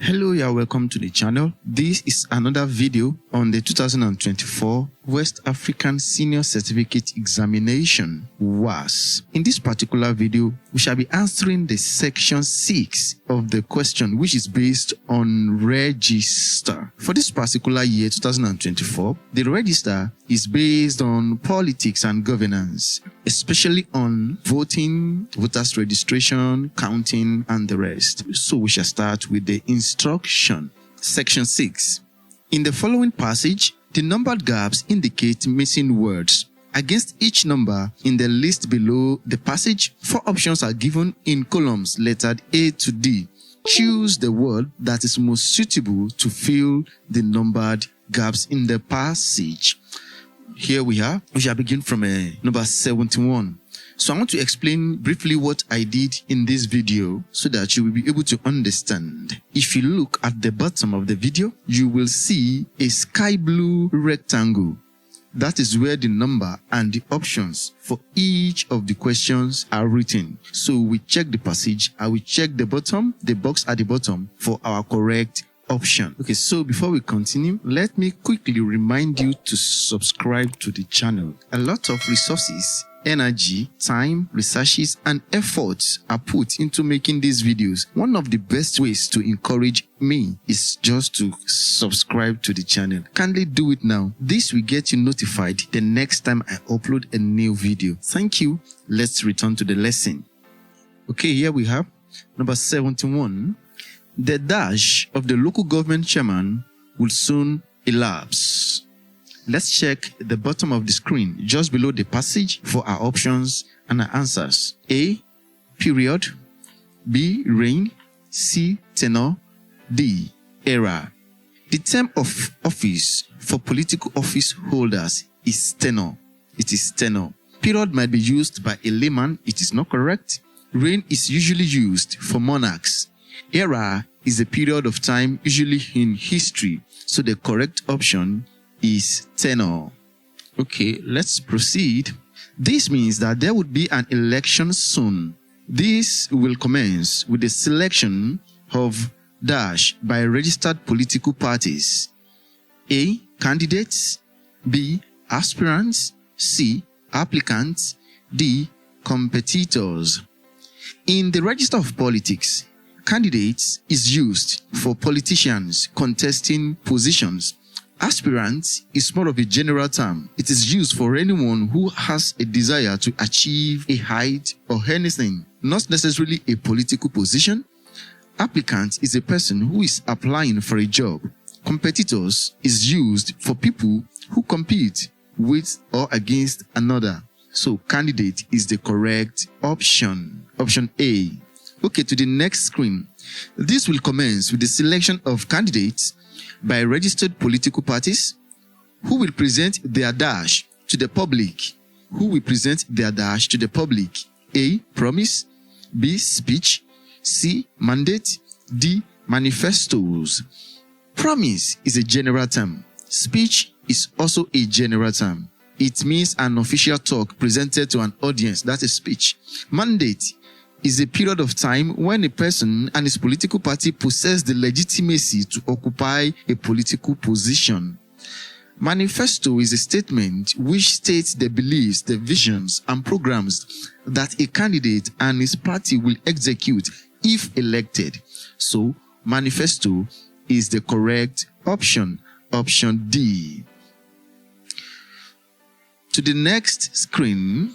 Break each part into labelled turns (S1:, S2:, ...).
S1: Hello, you are welcome to the channel. This is another video on the 2024 West African Senior Certificate Examination, WASSCE. In this particular video, we shall be answering the section 6 of the question, which is based on register. For this particular year, 2024, the register is based on politics and governance, especially on voting, voters registration, counting, and the rest. So we shall start with the instruction. Section 6. In the following passage, the numbered gaps indicate missing words. Against each number in the list below the passage, 4 options are given in columns lettered A to D. Choose the word that is most suitable to fill the numbered gaps in the passage. Here we are. We shall begin from number 71. So I want to explain briefly what I did in this video so that you will be able to understand. If you look at the bottom of the video, you will see a sky blue rectangle. That is where the number and the options for each of the questions are written. So we check the passage. I will check the bottom, the box at the bottom, for our correct option. Okay, so before we continue, let me quickly remind you to subscribe to the channel. A lot of resources, energy, time, researches, and efforts are put into making these videos. One of the best ways to encourage me is just to subscribe to the channel. Kindly do it now. This will get you notified the next time I upload a new video. Thank you. Let's return to the lesson. Okay, here we have number 71. The dash of the local government chairman will soon elapse. Let's check the bottom of the screen just below the passage for our options and our answers. A, period. B, reign. C, tenure. D, era. The term of office for political office holders is tenure. It is tenure. Period might be used by a layman. It is not correct. Reign is usually used for monarchs. Era is a period of time usually in history. So the correct option is tenure. Okay, let's proceed. This means that there would be an election soon. This will commence with the selection of dash by registered political parties. A, candidates. B, aspirants. C, applicants. D, competitors. In the register of politics, candidates is used for politicians contesting positions. Aspirant is more of a general term. It is used for anyone who has a desire to achieve a height or anything, not necessarily a political position. Applicant is a person who is applying for a job. Competitors is used for people who compete with or against another. So candidate is the correct option. Option A. Okay, to the next screen. This will commence with the selection of candidates by registered political parties who will present their dash to the public. Who will present their dash to the public? A, promise. B, speech. C, mandate. D, manifestos. Promise is a general term. Speech is also a general term. It means an official talk presented to an audience. That's a speech. Mandate is a period of time when a person and his political party possess the legitimacy to occupy a political position. Manifesto is a statement which states the beliefs, the visions, and programs that a candidate and his party will execute if elected. So, manifesto is the correct option. Option D. To the next screen,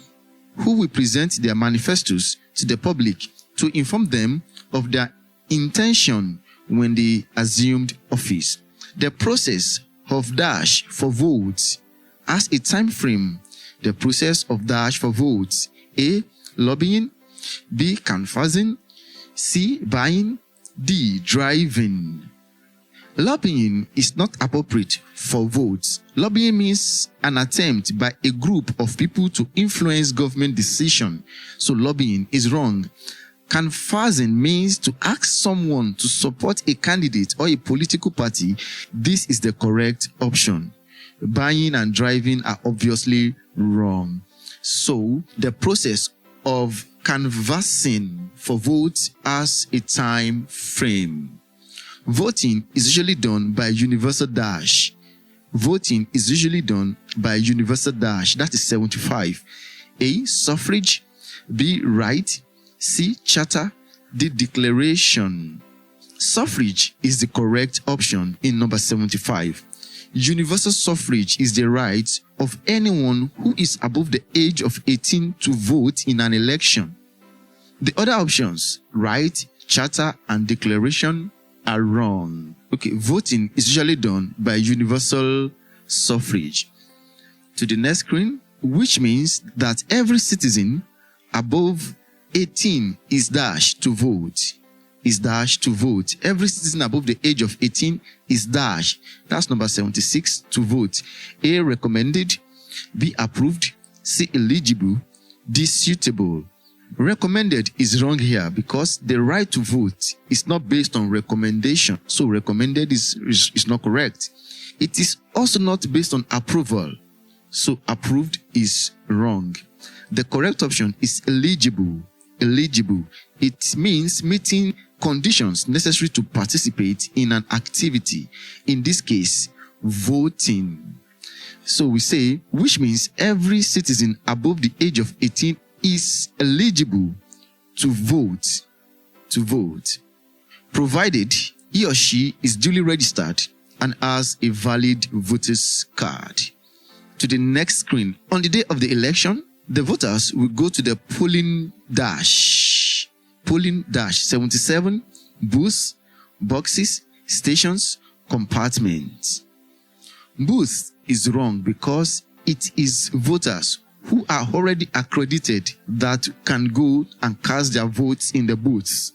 S1: who will present their manifestos to the public to inform them of their intention when they assumed office. The process of dash for votes has a time frame. The process of dash for votes: A, lobbying. B, canvassing. C, buying. D, driving. Lobbying is not appropriate for votes. Lobbying means an attempt by a group of people to influence government decision. So lobbying is wrong. Canvassing means to ask someone to support a candidate or a political party. This is the correct option. Buying and driving are obviously wrong. So the process of canvassing for votes has a time frame. Voting is usually done by universal dash. Voting is usually done by universal dash. That is 75. A. Suffrage. B. Right. C. Charter. D. Declaration. Suffrage is the correct option in number 75. Universal suffrage is the right of anyone who is above the age of 18 to vote in an election. The other options, right, charter, and declaration, are wrong. Okay, voting is usually done by universal suffrage. To the next screen, which means that every citizen above 18 is dashed to vote. Is dashed to vote. Every citizen above the age of 18 is dashed. That's number 76, to vote. A. Recommended. B. Approved. C. Eligible. D. Suitable. Recommended is wrong here because the right to vote is not based on recommendation. So recommended is not correct. It is also not based on approval. So approved is wrong. The correct option is eligible. Eligible. It means meeting conditions necessary to participate in an activity. In this case, voting. So we say, which means every citizen above the age of 18 is eligible to vote. To vote, provided he or she is duly registered and has a valid voter's card. To the next screen. On the day of the election, the voters will go to the polling dash. Polling dash 77, booths, boxes, stations, compartments. Booth is wrong because it is voters who are already accredited that can go and cast their votes in the booths.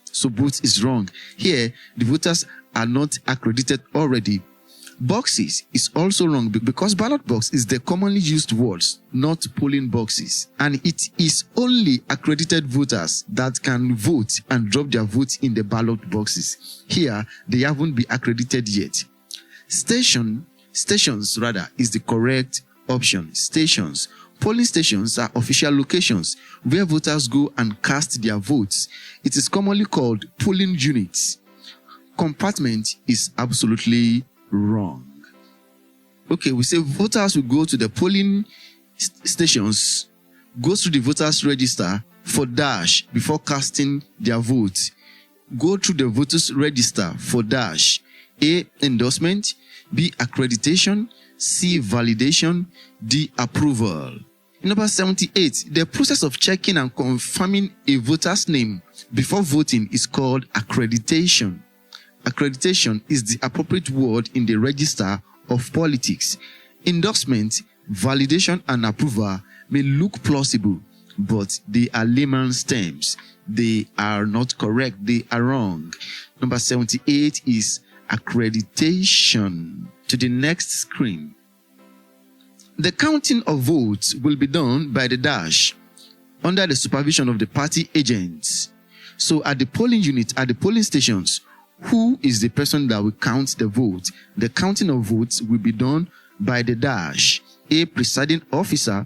S1: So booth is wrong. Here, the voters are not accredited already. Boxes is also wrong because ballot box is the commonly used words, not polling boxes. And it is only accredited voters that can vote and drop their votes in the ballot boxes. Here, they haven't been accredited yet. Stations is the correct option. Stations. Polling stations are official locations where voters go and cast their votes. It is commonly called polling units. Compartment is absolutely wrong. Okay, we say voters will go to the polling stations, go through the voters register for dash before casting their vote. Go through the voters register for dash. A. Endorsement. B. Accreditation. C. Validation. D. Approval. Number 78, the process of checking and confirming a voter's name before voting is called accreditation. Accreditation is the appropriate word in the register of politics. Endorsement, validation, and approval may look plausible, but they are layman's terms. They are not correct. They are wrong. Number 78 is accreditation. To the next screen. The counting of votes will be done by the dash under the supervision of the party agents. So at the polling unit, at the polling stations, who is the person that will count the vote? The counting of votes will be done by the dash. A. Presiding officer.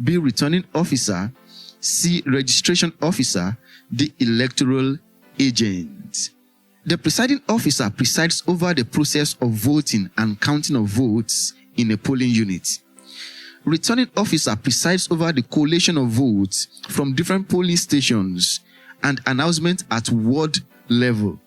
S1: B. Returning officer. C. Registration officer. D. Electoral agent. The presiding officer presides over the process of voting and counting of votes in a polling unit. Returning officer presides over the collation of votes from different polling stations and announcement at ward level.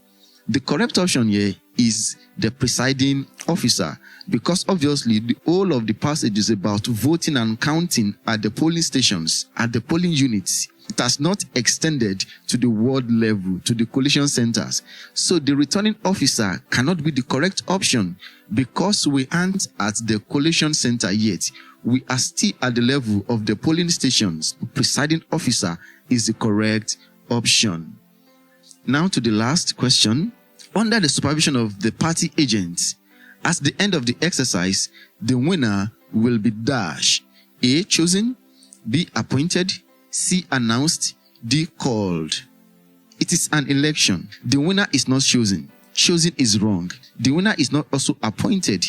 S1: The correct option here is the presiding officer because obviously the whole of the passage is about voting and counting at the polling stations, at the polling units. It has not extended to the ward level, to the collation centers. So the returning officer cannot be the correct option because we aren't at the collation center yet. We are still at the level of the polling stations. The presiding officer is the correct option. Now to the last question. Under the supervision of the party agents, at the end of the exercise, the winner will be dash. A. Chosen. B. Appointed. C. Announced. D. Called. It is an election. The winner is not chosen. Chosen is wrong. The winner is not also appointed.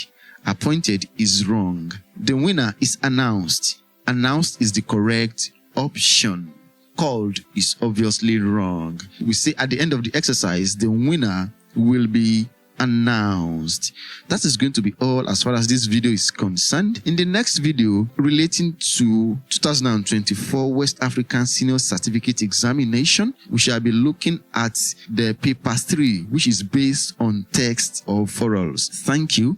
S1: Appointed is wrong. The winner is announced. Announced is the correct option. Called is obviously wrong. We say at the end of the exercise, the winner will be announced. That is going to be all as far as this video is concerned. In the next video relating to 2024 West African Senior Certificate Examination, we shall be looking at the paper 3, which is based on text of orals. Thank you.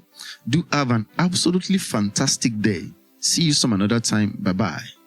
S1: Do have an absolutely fantastic day. See you some another time. Bye-bye.